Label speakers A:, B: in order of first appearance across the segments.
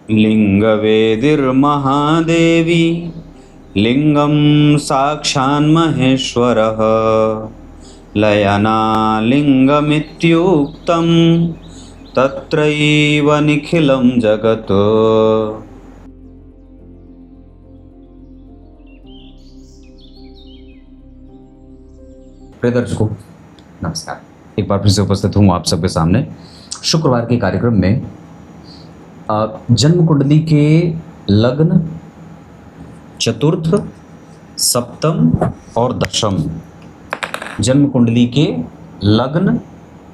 A: लिंगवेदिर्महादेवी लिंगं साक्षान्महेश्वरः लयनालिंगमित्युक्तं तत्रैव निखिलं जगत्। प्रिय दर्शकों नमस्कार, एक बार फिर से उपस्थित हूँ आप सबके सामने शुक्रवार के कार्यक्रम में। जन्म कुंडली के लग्न, चतुर्थ, सप्तम और दशम, जन्म कुंडली के लग्न,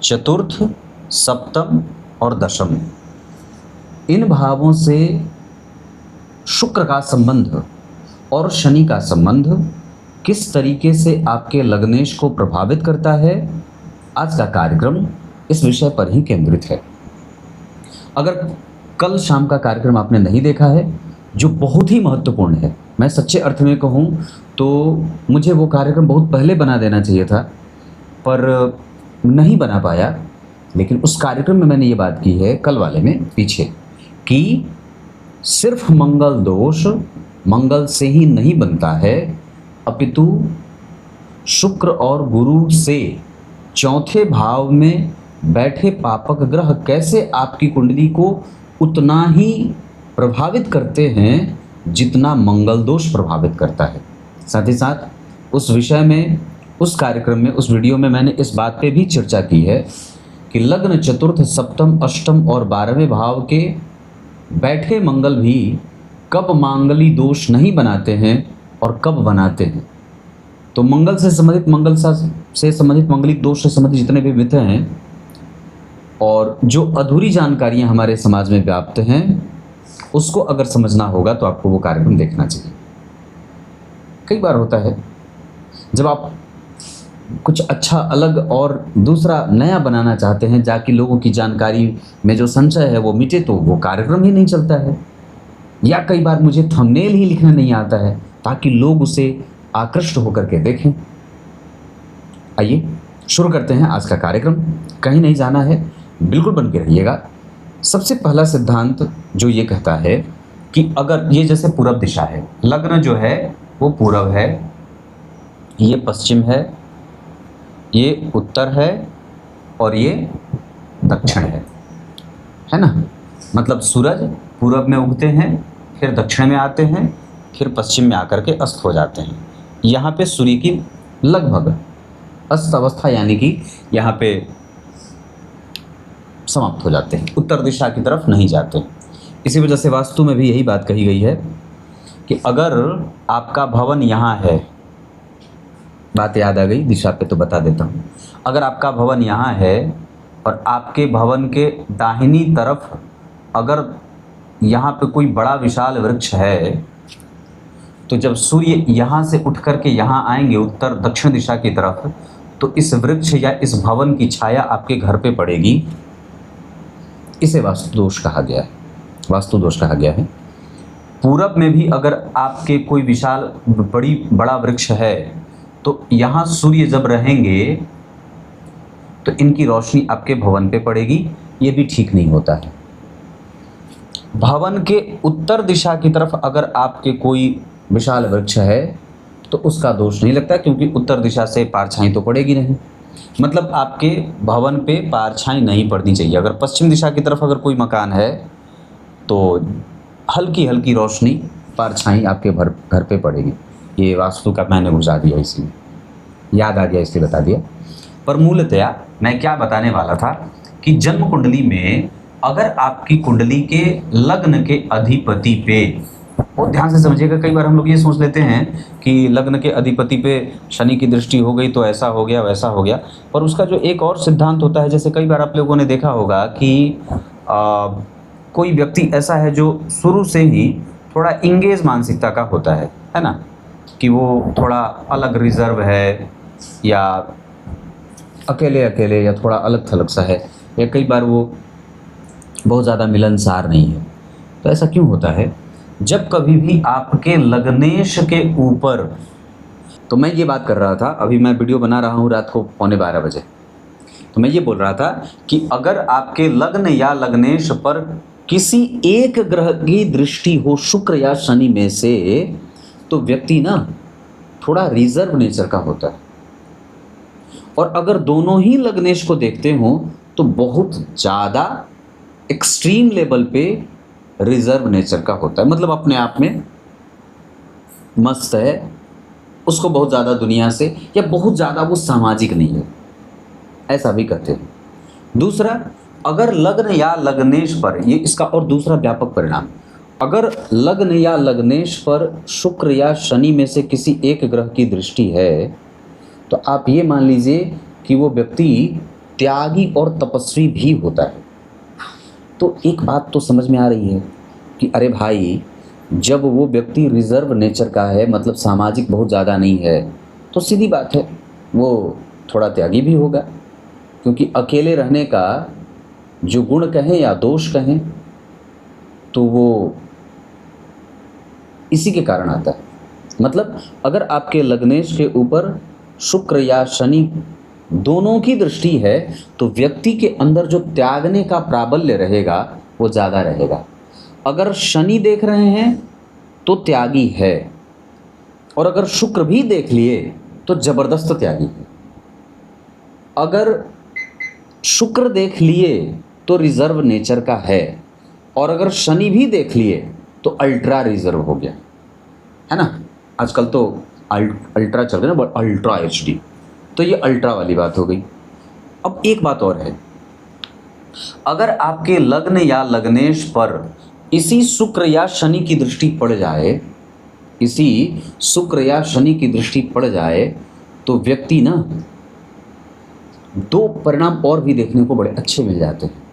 A: चतुर्थ, सप्तम और दशम, इन भावों से शुक्र का संबंध और शनि का संबंध किस तरीके से आपके लग्नेश को प्रभावित करता है, आज का कार्यक्रम इस विषय पर ही केंद्रित है। अगर कल शाम का कार्यक्रम आपने नहीं देखा है, जो बहुत ही महत्वपूर्ण है, मैं सच्चे अर्थ में कहूँ तो मुझे वो कार्यक्रम बहुत पहले बना देना चाहिए था, पर नहीं बना पाया। लेकिन उस कार्यक्रम में मैंने ये बात की है, कल वाले में पीछे, कि सिर्फ मंगल दोष मंगल से ही नहीं बनता है, अपितु शुक्र और गुरु से चौथे भाव में बैठे पापक ग्रह कैसे आपकी कुंडली को उतना ही प्रभावित करते हैं जितना मंगल दोष प्रभावित करता है। साथ ही साथ उस विषय में, उस कार्यक्रम में, उस वीडियो में मैंने इस बात पे भी चर्चा की है कि लग्न, चतुर्थ, सप्तम, अष्टम और 12वें भाव के बैठे मंगल भी कब मांगली दोष नहीं बनाते हैं और कब बनाते हैं। तो मंगल से संबंधित, मंगलिक दोष से संबंधित जितने भी मिथ हैं और जो अधूरी जानकारियां हमारे समाज में व्याप्त हैं, उसको अगर समझना होगा तो आपको वो कार्यक्रम देखना चाहिए। कई बार होता है जब आप कुछ अच्छा, अलग और दूसरा नया बनाना चाहते हैं, जाकि लोगों की जानकारी में जो संचय है वो मिटे, तो वो कार्यक्रम ही नहीं चलता है। या कई बार मुझे थंबनेल ही लिखना नहीं आता है ताकि लोग उसे आकृष्ट होकर के देखें। आइए शुरू करते हैं आज का कार्यक्रम। कहीं नहीं जाना है, बिल्कुल बन के रहिएगा। सबसे पहला सिद्धांत जो ये कहता है कि अगर ये जैसे पूरब दिशा है, लग्न जो है वो पूरब है, ये पश्चिम है, ये उत्तर है और ये दक्षिण है ना। मतलब सूरज पूरब में उगते हैं, फिर दक्षिण में आते हैं, फिर पश्चिम में आकर के अस्त हो जाते हैं। यहाँ पे सूर्य की लगभग अस्त अवस्था, यानी कि यहाँ पे समाप्त हो जाते हैं, उत्तर दिशा की तरफ नहीं जाते। इसी वजह से वास्तु में भी यही बात कही गई है कि अगर आपका भवन यहाँ है, बात याद आ गई, दिशा पे तो बता देता हूँ। अगर आपका भवन यहाँ है और आपके भवन के दाहिनी तरफ अगर यहाँ पे कोई बड़ा विशाल वृक्ष है, तो जब सूर्य यहाँ से उठ करके यहाँ आएंगे उत्तर दक्षिण दिशा की तरफ, तो इस वृक्ष या इस भवन की छाया आपके घर पे पड़ेगी। इसे वास्तु दोष कहा गया है, वास्तु दोष कहा गया है। पूरब में भी अगर आपके कोई विशाल बड़ा वृक्ष है, तो यहाँ सूर्य जब रहेंगे तो इनकी रोशनी आपके भवन पे पड़ेगी, ये भी ठीक नहीं होता है। भवन के उत्तर दिशा की तरफ अगर आपके कोई विशाल वृक्ष है तो उसका दोष नहीं लगता, क्योंकि उत्तर दिशा से पारछाई तो पड़ेगी नहीं। मतलब आपके भवन पे पारछाई नहीं पड़नी चाहिए। अगर पश्चिम दिशा की तरफ अगर कोई मकान है तो हल्की हल्की रोशनी, पारछाई आपके घर पे पड़ेगी। ये वास्तु का मैंने बुझा दिया, इसलिए याद आ गया, इसलिए बता दिया। पर मूलतया मैं क्या बताने वाला था कि जन्म कुंडली में अगर आपकी कुंडली के लग्न के अधिपति पे, बहुत ध्यान से समझिएगा, कई बार हम लोग ये सोच लेते हैं कि लग्न के अधिपति पे शनि की दृष्टि हो गई तो ऐसा हो गया, वैसा हो गया। पर उसका जो एक और सिद्धांत होता है, जैसे कई बार आप लोगों ने देखा होगा कि कोई व्यक्ति ऐसा है जो शुरू से ही थोड़ा इंगेज मानसिकता का होता है ना, कि वो थोड़ा अलग रिजर्व है, या अकेले अकेले, या थोड़ा अलग थलग सा है, या कई बार वो बहुत ज़्यादा मिलनसार नहीं है। तो ऐसा क्यों होता है? जब कभी भी आपके लग्नेश के ऊपर, तो मैं ये बात कर रहा था, अभी मैं वीडियो बना रहा हूँ रात को 11:15 बजे, तो मैं ये बोल रहा था कि अगर आपके लग्न या लग्नेश पर किसी एक ग्रह की दृष्टि हो शुक्र या शनि में से, तो व्यक्ति ना थोड़ा रिजर्व नेचर का होता है। और अगर दोनों ही लग्नेश को देखते हो तो बहुत ज़्यादा एक्सट्रीम लेवल पे रिजर्व नेचर का होता है। मतलब अपने आप में मस्त है, उसको बहुत ज़्यादा दुनिया से, या बहुत ज़्यादा वो सामाजिक नहीं है, ऐसा भी कहते हैं। दूसरा, अगर लग्न या लग्नेश पर, ये इसका और दूसरा व्यापक परिणाम, अगर लग्न या लग्नेश पर शुक्र या शनि में से किसी एक ग्रह की दृष्टि है, तो आप ये मान लीजिए कि वो व्यक्ति त्यागी और तपस्वी भी होता है। तो एक बात तो समझ में आ रही है कि अरे भाई, जब वो व्यक्ति रिजर्व नेचर का है, मतलब सामाजिक बहुत ज़्यादा नहीं है, तो सीधी बात है वो थोड़ा त्यागी भी होगा, क्योंकि अकेले रहने का जो गुण कहें या दोष कहें तो वो इसी के कारण आता है। मतलब अगर आपके लग्नेश के ऊपर शुक्र या शनि दोनों की दृष्टि है, तो व्यक्ति के अंदर जो त्यागने का प्राबल्य रहेगा वो ज़्यादा रहेगा। अगर शनि देख रहे हैं तो त्यागी है, और अगर शुक्र भी देख लिए तो ज़बरदस्त त्यागी है। अगर शुक्र देख लिए तो रिजर्व नेचर का है, और अगर शनि भी देख लिए तो अल्ट्रा रिजर्व हो गया, है ना। आजकल तो अल्ट्रा चल रहा है ना, अल्ट्रा HD, तो ये अल्ट्रा वाली बात हो गई। अब एक बात और है, अगर आपके लग्न या लग्नेश पर इसी शुक्र या शनि की दृष्टि पड़ जाए, इसी शुक्र या शनि की दृष्टि पड़ जाए, तो व्यक्ति ना दो परिणाम और भी देखने को बड़े अच्छे मिल जाते हैं।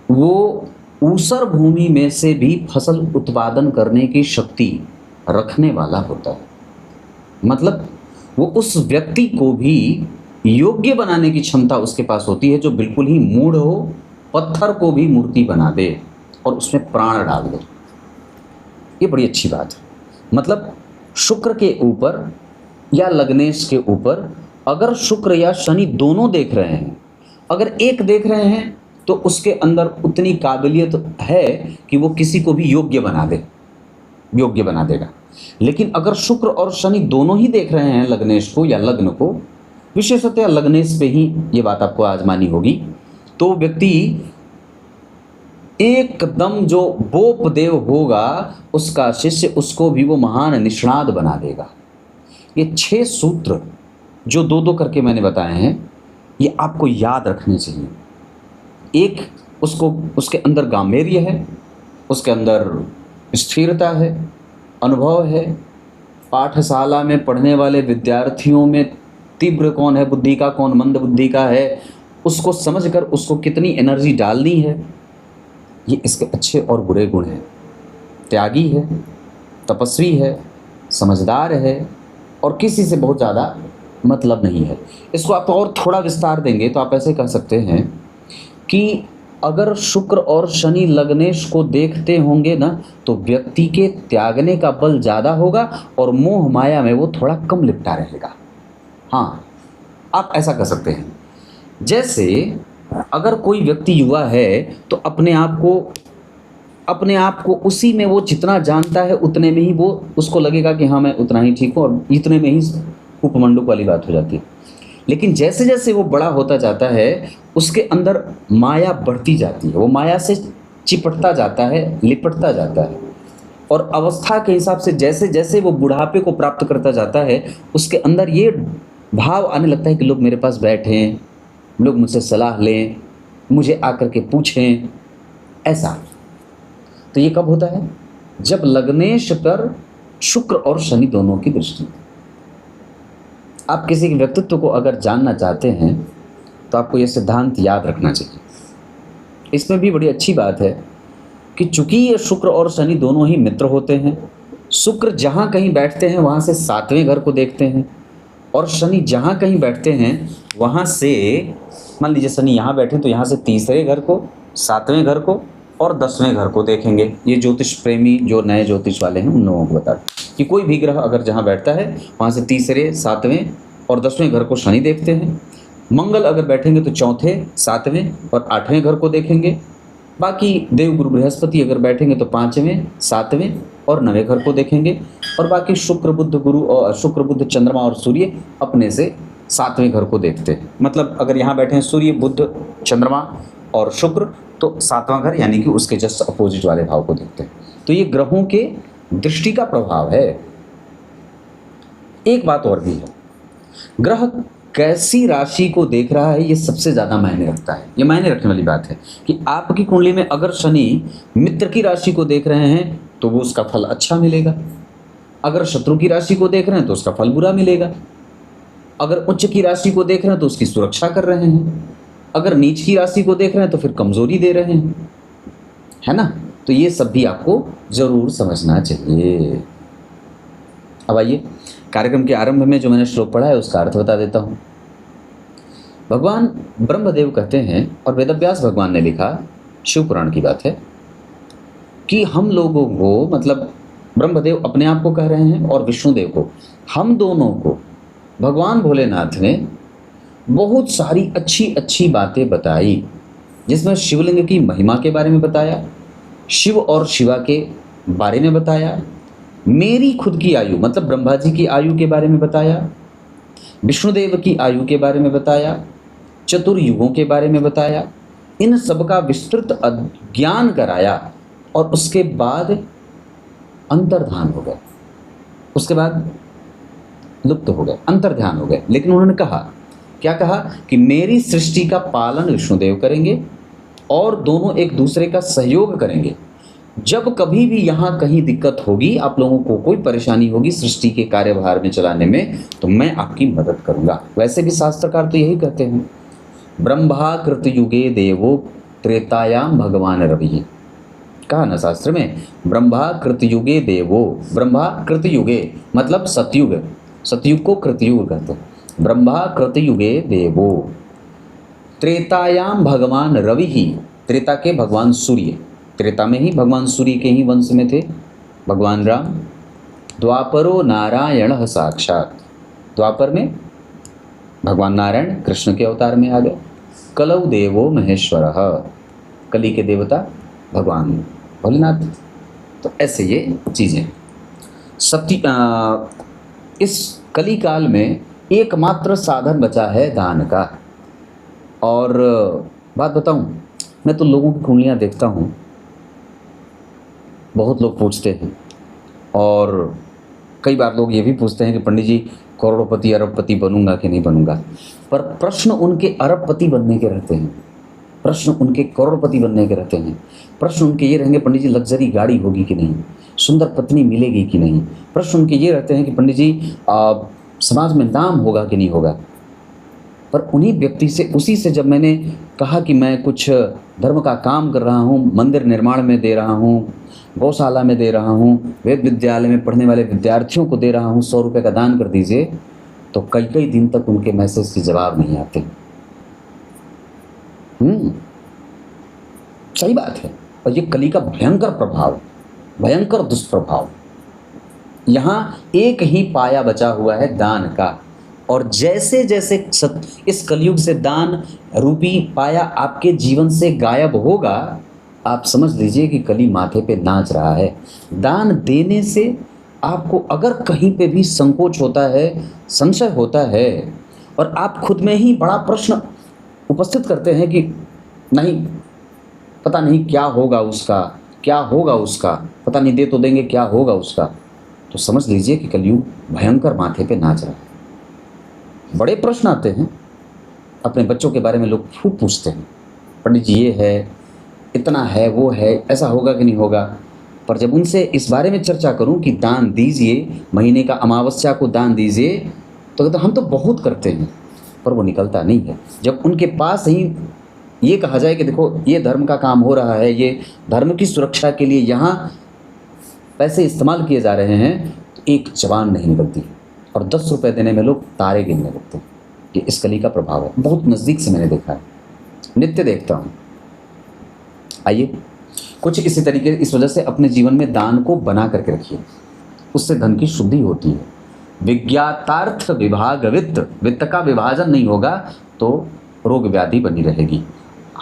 A: वो ऊसर भूमि में से भी फसल उत्पादन करने की शक्ति रखने वाला होता है। मतलब वो उस व्यक्ति को भी योग्य बनाने की क्षमता उसके पास होती है, जो बिल्कुल ही मूढ़ हो, पत्थर को भी मूर्ति बना दे और उसमें प्राण डाल दे। ये बड़ी अच्छी बात है। मतलब शुक्र के ऊपर या लग्नेश के ऊपर अगर शुक्र या शनि दोनों देख रहे हैं, अगर एक देख रहे हैं तो उसके अंदर उतनी काबिलियत है कि वो किसी को भी योग्य बना देगा। लेकिन अगर शुक्र और शनि दोनों ही देख रहे हैं लग्नेश को या लग्न को, विशेषतः लग्नेश पे ही ये बात आपको आजमानी होगी, तो व्यक्ति एकदम जो बोप देव होगा उसका शिष्य, उसको भी वो महान निष्णात बना देगा। ये 6 सूत्र जो दो करके मैंने बताए हैं, ये आपको याद रखने चाहिए। एक, उसके अंदर गांभीर्य है, उसके अंदर स्थिरता है, अनुभव है। पाठशाला में पढ़ने वाले विद्यार्थियों में तीव्र कौन है बुद्धि का, कौन मंद बुद्धि का है, उसको समझकर उसको कितनी एनर्जी डालनी है, ये इसके अच्छे और बुरे गुण हैं। त्यागी है, तपस्वी है, समझदार है, और किसी से बहुत ज़्यादा मतलब नहीं है। इसको आप और थोड़ा विस्तार देंगे तो आप ऐसे कह सकते हैं कि अगर शुक्र और शनि लग्नेश को देखते होंगे ना, तो व्यक्ति के त्यागने का बल ज़्यादा होगा और मोह माया में वो थोड़ा कम लिपटा रहेगा। हाँ, आप ऐसा कर सकते हैं। जैसे अगर कोई व्यक्ति युवा है तो अपने आप को उसी में वो जितना जानता है उतने में ही वो उसको लगेगा कि हाँ मैं उतना ही ठीक हूँ, और इतने में ही उपमंडुक वाली बात हो जाती है। लेकिन जैसे जैसे वो बड़ा होता जाता है उसके अंदर माया बढ़ती जाती है, वो माया से चिपटता जाता है, लिपटता जाता है, और अवस्था के हिसाब से जैसे जैसे वो बुढ़ापे को प्राप्त करता जाता है उसके अंदर ये भाव आने लगता है कि लोग मेरे पास बैठें, लोग मुझसे सलाह लें, मुझे आकर के पूछें, ऐसा। तो ये कब होता है? जब लग्नेश पर शुक्र और शनि दोनों की दृष्टि। आप किसी के व्यक्तित्व को अगर जानना चाहते हैं तो आपको ये सिद्धांत याद रखना चाहिए। इसमें भी बड़ी अच्छी बात है कि चूंकि ये शुक्र और शनि दोनों ही मित्र होते हैं, शुक्र जहाँ कहीं बैठते हैं वहाँ से 7वें घर को देखते हैं, और शनि जहाँ कहीं बैठते हैं वहाँ से, मान लीजिए शनि यहाँ बैठे तो यहाँ से 3रे घर को, 7वें घर को और 10वें घर को देखेंगे। ये ज्योतिष प्रेमी जो नए ज्योतिष वाले हैं उन लोगों को बता कि कोई भी ग्रह अगर जहाँ बैठता है वहाँ से 3रे, 7वें और 10वें घर को शनि देखते हैं। मंगल अगर बैठेंगे तो 4थे, 7वें और 8वें घर को देखेंगे। बाकी देवगुरु बृहस्पति अगर बैठेंगे तो 5वें, 7वें और 9वें घर को देखेंगे, और बाकी शुक्र बुध गुरु और शुक्र बुध चंद्रमा और सूर्य अपने से 7वें घर को देखते हैं। मतलब अगर यहाँ बैठे हैं सूर्य बुध चंद्रमा और शुक्र, तो 7वां घर यानी कि उसके जस्ट अपोजिट वाले भाव को देखते हैं। तो ये ग्रहों के दृष्टि का प्रभाव है। एक बात और भी है, ग्रह कैसी राशि को देख रहा है ये सबसे ज़्यादा मायने रखता है। ये मायने रखने वाली बात है कि आपकी कुंडली में अगर शनि मित्र की राशि को देख रहे हैं तो वो उसका फल अच्छा मिलेगा, अगर शत्रु की राशि को देख रहे हैं तो उसका फल बुरा मिलेगा, अगर उच्च की राशि को देख रहे हैं तो उसकी सुरक्षा कर रहे हैं, अगर नीच की राशि को देख रहे हैं तो फिर कमजोरी दे रहे हैं, है ना। तो ये सब भी आपको जरूर समझना चाहिए। अब आइए कार्यक्रम के आरंभ में जो मैंने श्लोक पढ़ा है उसका अर्थ बता देता हूँ। भगवान ब्रह्मदेव कहते हैं, और वेदव्यास भगवान ने लिखा, शिव पुराण की बात है, कि हम लोगों को, मतलब ब्रह्मदेव अपने आप को कह रहे हैं और विष्णुदेव को, हम दोनों को भगवान भोलेनाथ ने बहुत सारी अच्छी अच्छी बातें बताई, जिसमें शिवलिंग की महिमा के बारे में बताया, शिव और शिवा के बारे में बताया, मेरी खुद की आयु मतलब ब्रह्मा जी की आयु के बारे में बताया, विष्णुदेव की आयु के बारे में बताया, चतुर्युगों के बारे में बताया, इन सब का विस्तृत ज्ञान कराया, और उसके बाद अंतर्धान हो गए, उसके बाद लुप्त हो गए, अंतर्ध्यान हो गए। लेकिन उन्होंने कहा, क्या कहा कि मेरी सृष्टि का पालन विष्णुदेव करेंगे और दोनों एक दूसरे का सहयोग करेंगे। जब कभी भी यहाँ कहीं दिक्कत होगी, आप लोगों को कोई परेशानी होगी सृष्टि के कार्यभार में चलाने में, तो मैं आपकी मदद करूँगा। वैसे भी शास्त्रकार तो यही कहते हैं, ब्रह्मा कृत युगे देवो त्रेतायाम भगवान रवि। कहा ना शास्त्र में, ब्रह्मा कृत युगे देवो, ब्रह्मा कृत युगे मतलब सतयुग, सतयुग को कृतयुग कहते हैं, ब्रह्मा कृत युगे देवो त्रेतायाम भगवान रवि ही, त्रेता के भगवान सूर्य, त्रेता में ही भगवान सूर्य के ही वंश में थे भगवान राम, द्वापरो नारायण साक्षात, द्वापर में भगवान नारायण कृष्ण के अवतार में आ गए, कलौ देवो महेश्वर, कली के देवता भगवान भोलेनाथ। तो ऐसे ये चीज़ें इस कली काल में एकमात्र साधन बचा है दान का। और बात बताऊं, मैं तो लोगों की कुंडलियाँ देखता हूँ, बहुत लोग पूछते हैं, और कई बार लोग ये भी पूछते हैं कि पंडित जी करोड़पति अरबपति बनूंगा कि नहीं बनूंगा। पर प्रश्न उनके अरबपति बनने के रहते हैं, प्रश्न उनके करोड़पति बनने के रहते हैं, प्रश्न उनके ये रहेंगे पंडित जी लग्जरी गाड़ी होगी कि नहीं, सुंदर पत्नी मिलेगी कि नहीं, प्रश्न उनके ये रहते हैं कि पंडित जी समाज में नाम होगा कि नहीं होगा। पर उन्हीं व्यक्ति से, उसी से जब मैंने कहा कि मैं कुछ धर्म का काम कर रहा हूँ, मंदिर निर्माण में दे रहा हूँ, गौशाला में दे रहा हूँ, वेद विद्यालय में पढ़ने वाले विद्यार्थियों को दे रहा हूँ, 100 रुपये का दान कर दीजिए, तो कई कई दिन तक उनके मैसेज के जवाब नहीं आते। सही बात है। और ये कली का भयंकर प्रभाव, भयंकर दुष्प्रभाव। यहाँ एक ही पाया बचा हुआ है दान का, और जैसे जैसे इस कलयुग से दान रूपी पाया आपके जीवन से गायब होगा, आप समझ लीजिए कि कली माथे पे नाच रहा है। दान देने से आपको अगर कहीं पे भी संकोच होता है, संशय होता है, और आप खुद में ही बड़ा प्रश्न उपस्थित करते हैं कि नहीं, पता नहीं क्या होगा उसका, क्या होगा उसका, पता नहीं दे तो देंगे, क्या होगा उसका, तो समझ लीजिए कि कलयुग भयंकर माथे पे नाच रहा है। बड़े प्रश्न आते हैं, अपने बच्चों के बारे में लोग खूब पूछते हैं, पंडित जी ये है, इतना है, वो है, ऐसा होगा कि नहीं होगा। पर जब उनसे इस बारे में चर्चा करूं कि दान दीजिए, महीने का अमावस्या को दान दीजिए, तो कहते हम तो बहुत करते हैं, पर वो निकलता नहीं है। जब उनके पास ही ये कहा जाए कि देखो ये धर्म का काम हो रहा है, ये धर्म की सुरक्षा के लिए यहाँ पैसे इस्तेमाल किए जा रहे हैं, तो एक जवान नहीं निकलती, और 10 रुपये देने में लोग तारे गिनने लगते हैं। ये इस कली का प्रभाव है, बहुत नज़दीक से मैंने देखा है, नित्य देखता हूँ। आइए कुछ इसी तरीके, इस वजह से अपने जीवन में दान को बना करके रखिए, उससे धन की शुद्धि होती है। विज्ञातार्थ विभाग वित्त, वित्त का विभाजन नहीं होगा तो रोग व्याधि बनी रहेगी।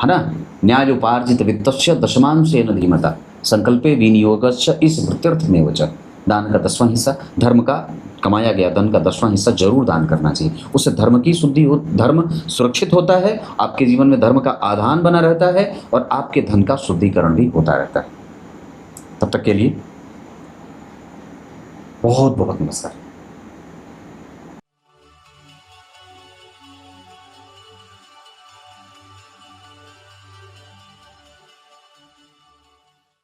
A: है ना। न्यायोपार्जित वित्तस्य दशमांशेन धीमता संकल्पे विनियोगस्य इस वृत्त्यर्थ में वच। दान का 10वां हिस्सा, धर्म का कमाया गया धन का 10वां हिस्सा जरूर दान करना चाहिए। उससे धर्म की शुद्धि हो, धर्म सुरक्षित होता है, आपके जीवन में धर्म का आधान बना रहता है और आपके धन का शुद्धिकरण भी होता रहता है। तब तक के लिए बहुत बहुत नमस्कार।